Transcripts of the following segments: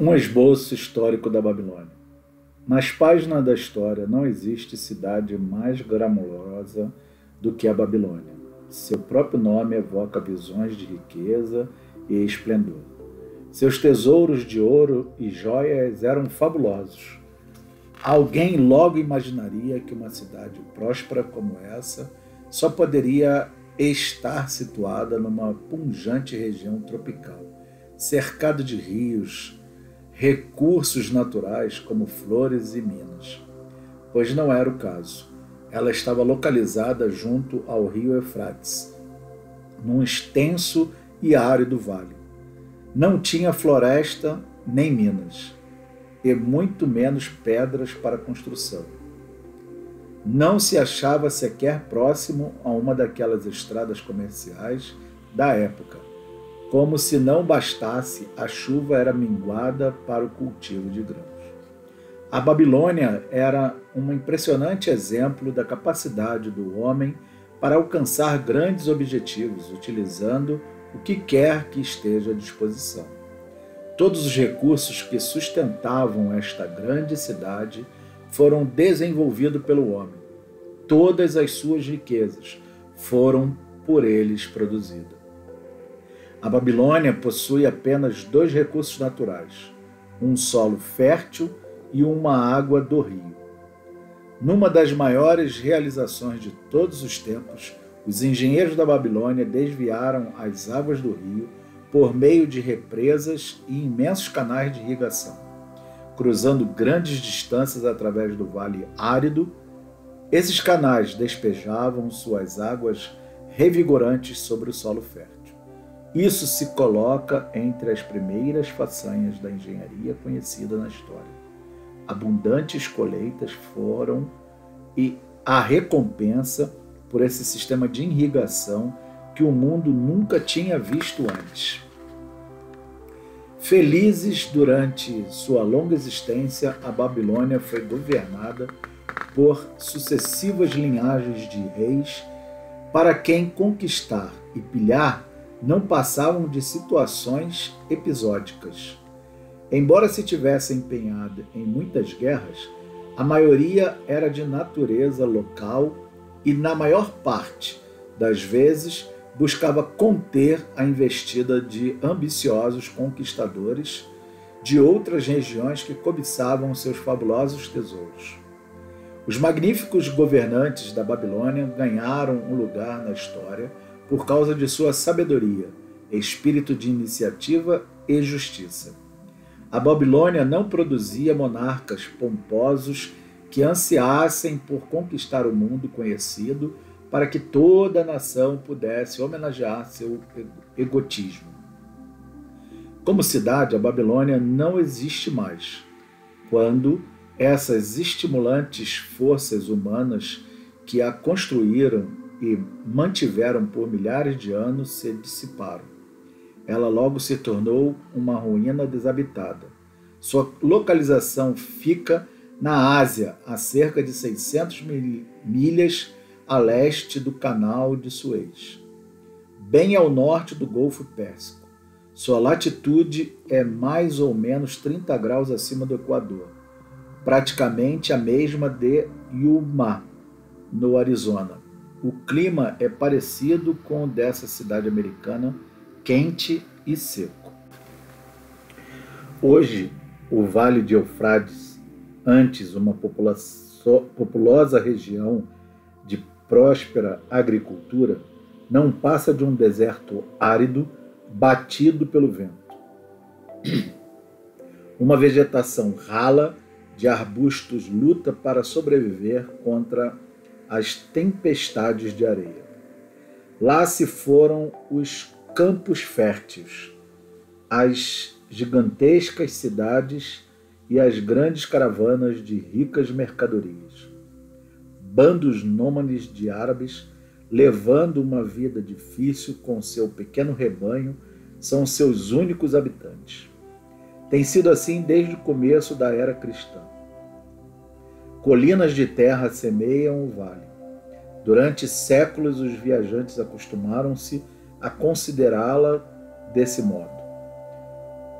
Um esboço histórico da Babilônia. Nas páginas da história não existe cidade mais glamourosa do que a Babilônia. Seu próprio nome evoca visões de riqueza e esplendor. Seus tesouros de ouro e joias eram fabulosos. Alguém logo imaginaria que uma cidade próspera como essa só poderia estar situada numa pujante região tropical, cercada de rios, recursos naturais como flores e minas. Pois não era o caso. Ela estava localizada junto ao rio Eufrates, num extenso e árido vale. Não tinha floresta nem minas, e muito menos pedras para construção. Não se achava sequer próximo a uma daquelas estradas comerciais da época. Como se não bastasse, a chuva era minguada para o cultivo de grãos. A Babilônia era um impressionante exemplo da capacidade do homem para alcançar grandes objetivos, utilizando o que quer que esteja à disposição. Todos os recursos que sustentavam esta grande cidade foram desenvolvidos pelo homem. Todas as suas riquezas foram por eles produzidas. A Babilônia possui apenas dois recursos naturais, um solo fértil e uma água do rio. Numa das maiores realizações de todos os tempos, os engenheiros da Babilônia desviaram as águas do rio por meio de represas e imensos canais de irrigação. Cruzando grandes distâncias através do vale árido, esses canais despejavam suas águas revigorantes sobre o solo fértil. Isso se coloca entre as primeiras façanhas da engenharia conhecida na história. Abundantes colheitas foram e a recompensa por esse sistema de irrigação que o mundo nunca tinha visto antes. Felizes durante sua longa existência, a Babilônia foi governada por sucessivas linhagens de reis para quem conquistar e pilhar não passavam de situações episódicas. Embora se tivesse empenhado em muitas guerras, a maioria era de natureza local e, na maior parte das vezes, buscava conter a investida de ambiciosos conquistadores de outras regiões que cobiçavam seus fabulosos tesouros. Os magníficos governantes da Babilônia ganharam um lugar na história por causa de sua sabedoria, espírito de iniciativa e justiça. A Babilônia não produzia monarcas pomposos que ansiassem por conquistar o mundo conhecido para que toda a nação pudesse homenagear seu egotismo. Como cidade, a Babilônia não existe mais, quando essas estimulantes forças humanas que a construíram e mantiveram por milhares de anos se dissiparam. Ela logo se tornou uma ruína desabitada. Sua localização fica na Ásia, a cerca de 600 milhas a leste do Canal de Suez, bem ao norte do Golfo Pérsico. Sua latitude é mais ou menos 30 graus acima do Equador, praticamente a mesma de Yuma, no Arizona. O clima é parecido com o dessa cidade americana, quente e seco. Hoje, o Vale de Eufrates, antes uma populosa região de próspera agricultura, não passa de um deserto árido batido pelo vento. Uma vegetação rala de arbustos luta para sobreviver contra as tempestades de areia. Lá se foram os campos férteis, as gigantescas cidades e as grandes caravanas de ricas mercadorias. Bandos nômades de árabes, levando uma vida difícil com seu pequeno rebanho, são seus únicos habitantes. Tem sido assim desde o começo da era cristã. Colinas de terra semeiam o vale. Durante séculos, os viajantes acostumaram-se a considerá-la desse modo.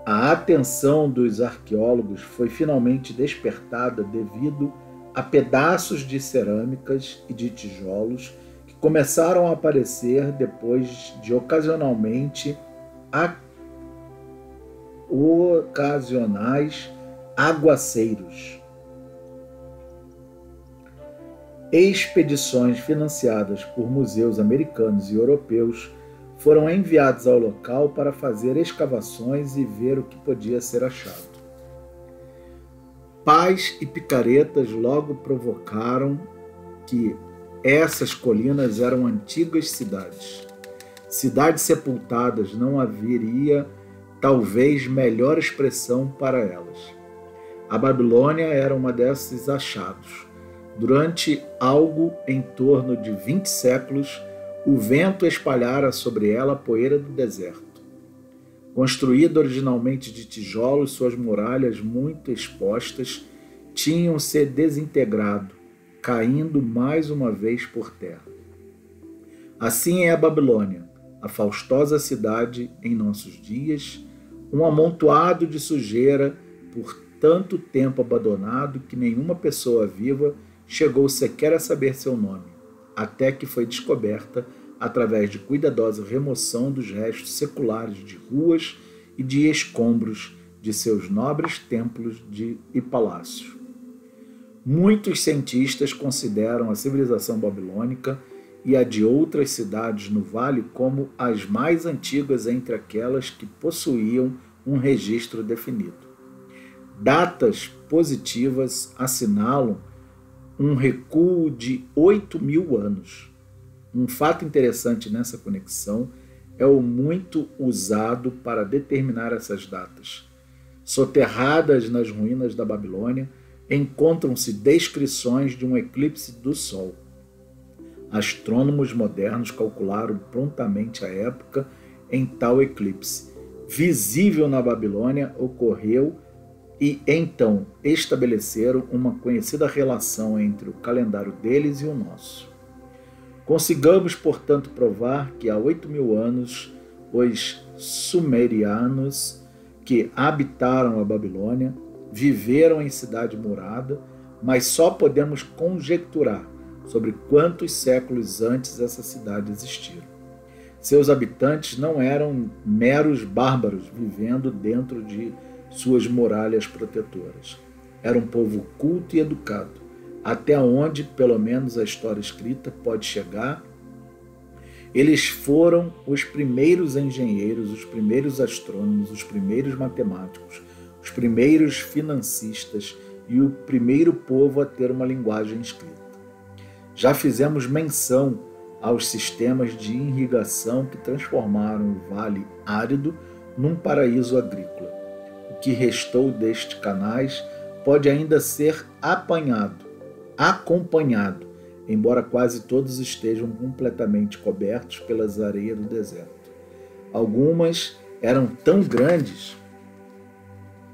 A atenção dos arqueólogos foi finalmente despertada devido a pedaços de cerâmicas e de tijolos que começaram a aparecer depois de ocasionais aguaceiros. Expedições financiadas por museus americanos e europeus foram enviados ao local para fazer escavações e ver o que podia ser achado. Pais e picaretas logo provocaram que essas colinas eram antigas cidades. Cidades sepultadas, não haveria talvez melhor expressão para elas. A Babilônia era uma desses achados. Durante algo em torno de 20 séculos, o vento espalhara sobre ela a poeira do deserto. Construída originalmente de tijolos, suas muralhas muito expostas tinham se desintegrado, caindo mais uma vez por terra. Assim é a Babilônia, a faustosa cidade em nossos dias, um amontoado de sujeira por tanto tempo abandonado que nenhuma pessoa viva chegou sequer a saber seu nome, até que foi descoberta através de cuidadosa remoção dos restos seculares de ruas e de escombros de seus nobres templos e palácios. Muitos cientistas consideram a civilização babilônica e a de outras cidades no vale como as mais antigas entre aquelas que possuíam um registro definido. Datas positivas assinalam um recuo de 8.000 anos. Um fato interessante nessa conexão é o muito usado para determinar essas datas. Soterradas nas ruínas da Babilônia, encontram-se descrições de um eclipse do Sol. Astrônomos modernos calcularam prontamente a época em tal eclipse. Visível na Babilônia, ocorreu e então estabeleceram uma conhecida relação entre o calendário deles e o nosso. Consigamos, portanto, provar que há 8.000 anos os sumerianos que habitaram a Babilônia viveram em cidade murada, mas só podemos conjecturar sobre quantos séculos antes essa cidade existira. Seus habitantes não eram meros bárbaros vivendo dentro de suas muralhas protetoras. Era um povo culto e educado, até onde, pelo menos a história escrita pode chegar. Eles foram os primeiros engenheiros, os primeiros astrônomos, os primeiros matemáticos, os primeiros financistas e o primeiro povo a ter uma linguagem escrita. Já fizemos menção aos sistemas de irrigação que transformaram o vale árido num paraíso agrícola. O que restou destes canais pode ainda ser acompanhado, embora quase todos estejam completamente cobertos pelas areias do deserto. Algumas eram tão grandes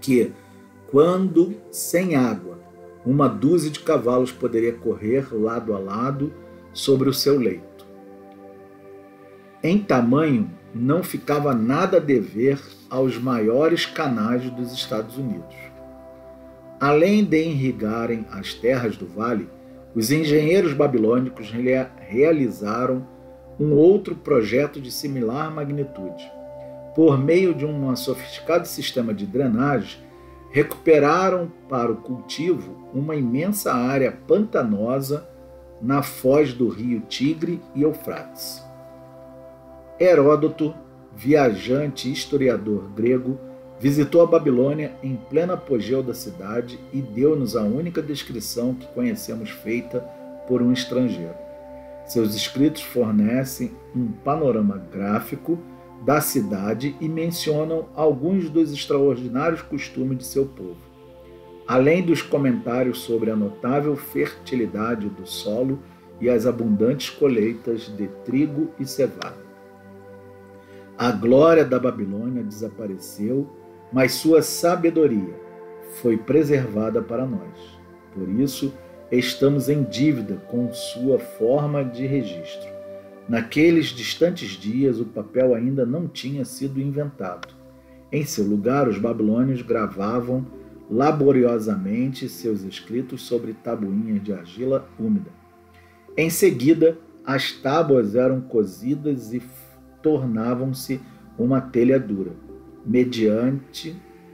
que, quando sem água, uma dúzia de cavalos poderia correr lado a lado sobre o seu leito. Em tamanho, não ficava nada a dever aos maiores canais dos Estados Unidos. Além de irrigarem as terras do vale, os engenheiros babilônicos realizaram um outro projeto de similar magnitude. Por meio de um sofisticado sistema de drenagem, recuperaram para o cultivo uma imensa área pantanosa na foz do rio Tigre e Eufrates. Heródoto, viajante e historiador grego, visitou a Babilônia em pleno apogeu da cidade e deu-nos a única descrição que conhecemos feita por um estrangeiro. Seus escritos fornecem um panorama gráfico da cidade e mencionam alguns dos extraordinários costumes de seu povo, além dos comentários sobre a notável fertilidade do solo e as abundantes colheitas de trigo e cevada. A glória da Babilônia desapareceu, mas sua sabedoria foi preservada para nós. Por isso, estamos em dívida com sua forma de registro. Naqueles distantes dias, o papel ainda não tinha sido inventado. Em seu lugar, os babilônios gravavam laboriosamente seus escritos sobre tabuinhas de argila úmida. Em seguida, as tábuas eram cozidas e tornavam-se uma telha dura.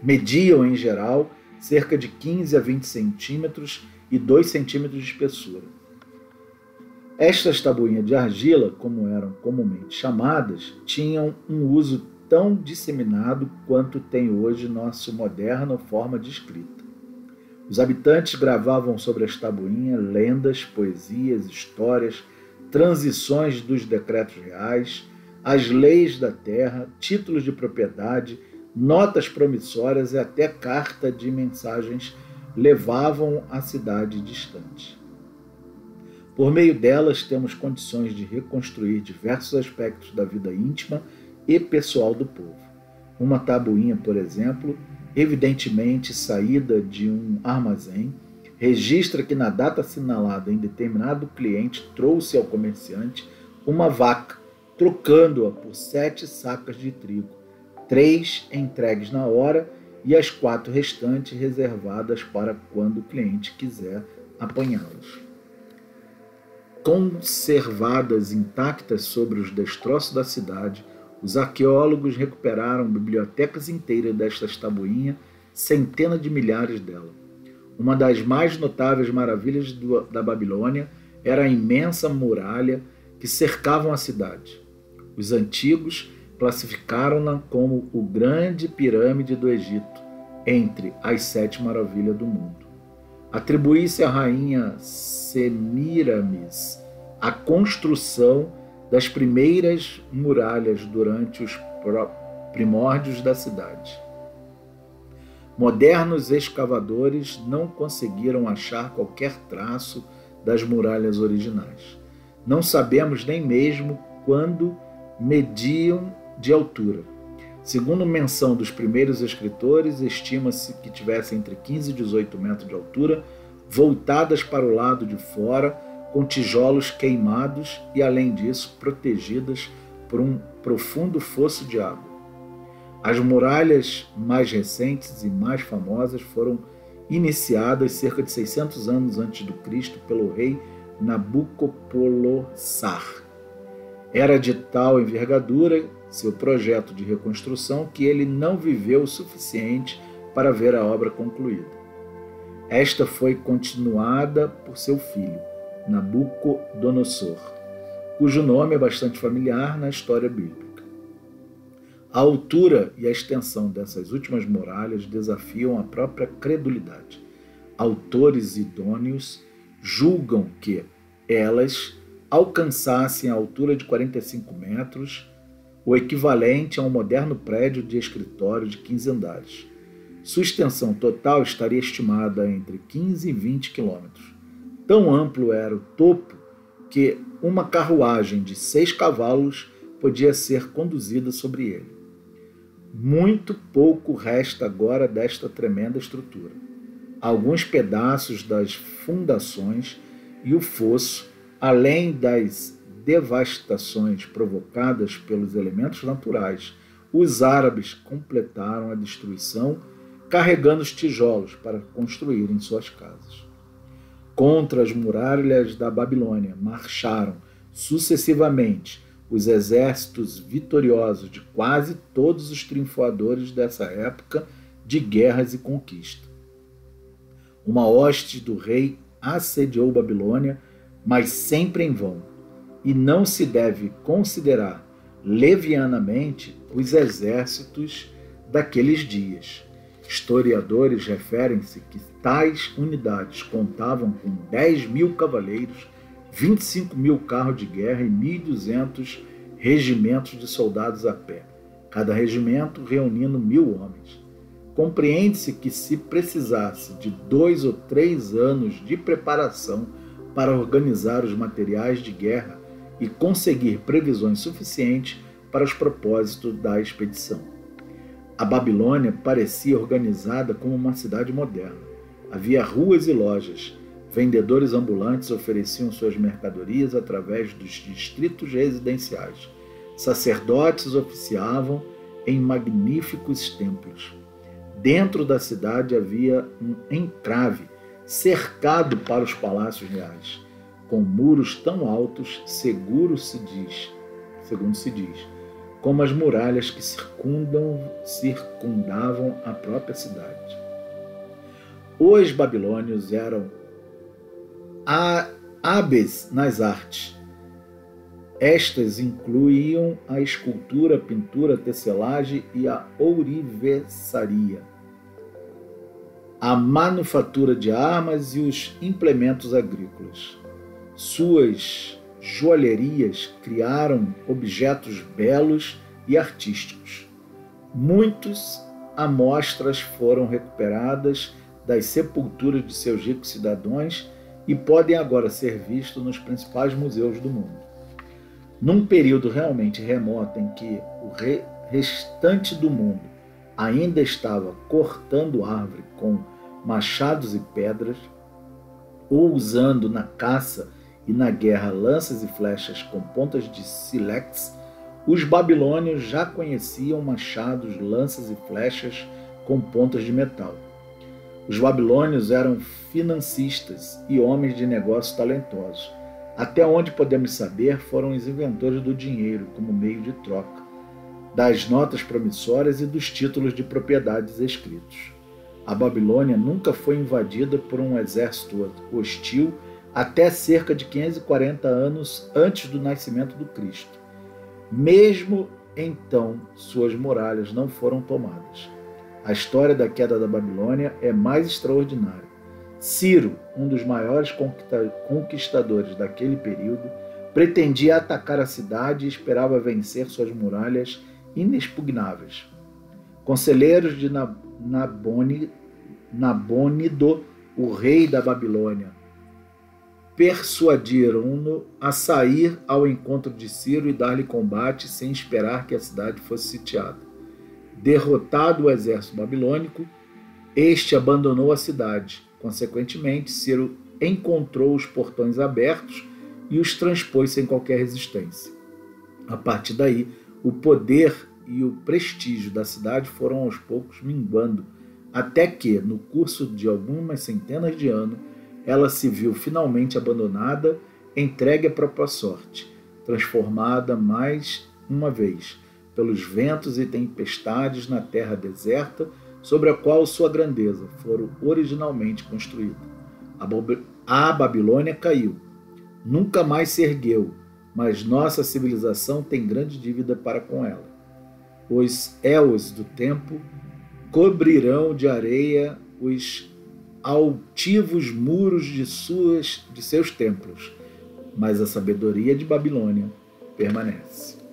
Mediam, em geral, cerca de 15 a 20 centímetros e 2 centímetros de espessura. Estas tabuinhas de argila, como eram comumente chamadas, tinham um uso tão disseminado quanto tem hoje nossa moderna forma de escrita. Os habitantes gravavam sobre as tabuinhas lendas, poesias, histórias, transições dos decretos reais, as leis da terra, títulos de propriedade, notas promissórias e até carta de mensagens levavam à cidade distante. Por meio delas, temos condições de reconstruir diversos aspectos da vida íntima e pessoal do povo. Uma tabuinha, por exemplo, evidentemente saída de um armazém, registra que na data assinalada em determinado cliente trouxe ao comerciante uma vaca, trocando-a por 7 sacas de trigo, 3 entregues na hora e as 4 restantes reservadas para quando o cliente quiser apanhá-las. Conservadas intactas sobre os destroços da cidade, os arqueólogos recuperaram bibliotecas inteiras destas tabuinhas, centenas de milhares delas. Uma das mais notáveis maravilhas da Babilônia era a imensa muralha que cercava a cidade. Os antigos classificaram-na como o grande pirâmide do Egito, entre as 7 maravilhas do mundo. Atribuí-se à rainha Semíramis a construção das primeiras muralhas durante os primórdios da cidade. Modernos escavadores não conseguiram achar qualquer traço das muralhas originais. Não sabemos nem mesmo quando mediam de altura. Segundo menção dos primeiros escritores, estima-se que tivessem entre 15 e 18 metros de altura, voltadas para o lado de fora, com tijolos queimados e, além disso, protegidas por um profundo fosso de água. As muralhas mais recentes e mais famosas foram iniciadas cerca de 600 anos antes de Cristo pelo rei Nabucodonosor. Era de tal envergadura seu projeto de reconstrução que ele não viveu o suficiente para ver a obra concluída. Esta foi continuada por seu filho, Nabucodonosor, cujo nome é bastante familiar na história bíblica. A altura e a extensão dessas últimas muralhas desafiam a própria credulidade. Autores idôneos julgam que elas alcançassem a altura de 45 metros, o equivalente a um moderno prédio de escritório de 15 andares. Sua extensão total estaria estimada entre 15 e 20 quilômetros. Tão amplo era o topo que uma carruagem de 6 cavalos podia ser conduzida sobre ele. Muito pouco resta agora desta tremenda estrutura. Alguns pedaços das fundações e o fosso, além das devastações provocadas pelos elementos naturais, os árabes completaram a destruição carregando os tijolos para construírem suas casas. Contra as muralhas da Babilônia marcharam sucessivamente os exércitos vitoriosos de quase todos os triunfadores dessa época de guerras e conquista. Uma hoste do rei assediou Babilônia, mas sempre em vão, e não se deve considerar levianamente os exércitos daqueles dias. Historiadores referem-se que tais unidades contavam com 10 mil cavaleiros, 25 mil carros de guerra e 1.200 regimentos de soldados a pé, cada regimento reunindo 1.000 homens. Compreende-se que se precisasse de 2 ou 3 anos de preparação para organizar os materiais de guerra e conseguir previsões suficientes para os propósitos da expedição. A Babilônia parecia organizada como uma cidade moderna. Havia ruas e lojas. Vendedores ambulantes ofereciam suas mercadorias através dos distritos residenciais. Sacerdotes oficiavam em magníficos templos. Dentro da cidade havia um encrave cercado para os palácios reais, com muros tão altos, segundo se diz, como as muralhas que circundavam a própria cidade. Os babilônios eram hábeis nas artes. Estas incluíam a escultura, a pintura, a tecelagem e a ourivesaria, a manufatura de armas e os implementos agrícolas. Suas joalherias criaram objetos belos e artísticos. Muitas amostras foram recuperadas das sepulturas de seus ricos cidadãos e podem agora ser vistos nos principais museus do mundo. Num período realmente remoto em que o restante do mundo ainda estava cortando árvore com machados e pedras, ou usando na caça e na guerra lanças e flechas com pontas de sílex, os babilônios já conheciam machados, lanças e flechas com pontas de metal. Os babilônios eram financistas e homens de negócios talentosos. Até onde podemos saber, foram os inventores do dinheiro como meio de troca, das notas promissórias e dos títulos de propriedades escritos. A Babilônia nunca foi invadida por um exército hostil até cerca de 540 anos antes do nascimento do Cristo. Mesmo então, suas muralhas não foram tomadas. A história da queda da Babilônia é mais extraordinária. Ciro, um dos maiores conquistadores daquele período, pretendia atacar a cidade e esperava vencer suas muralhas inexpugnáveis. Conselheiros de Nabônido, o rei da Babilônia, persuadiram-no a sair ao encontro de Ciro e dar-lhe combate sem esperar que a cidade fosse sitiada. Derrotado o exército babilônico, este abandonou a cidade. Consequentemente, Ciro encontrou os portões abertos e os transpôs sem qualquer resistência. A partir daí, o poder e o prestígio da cidade foram aos poucos minguando, até que, no curso de algumas centenas de anos, ela se viu finalmente abandonada, entregue à própria sorte, transformada mais uma vez pelos ventos e tempestades na terra deserta, sobre a qual sua grandeza fora originalmente construída. A Babilônia caiu, nunca mais se ergueu, mas nossa civilização tem grande dívida para com ela. Os éons do tempo cobrirão de areia os altivos muros de seus templos, mas a sabedoria de Babilônia permanece.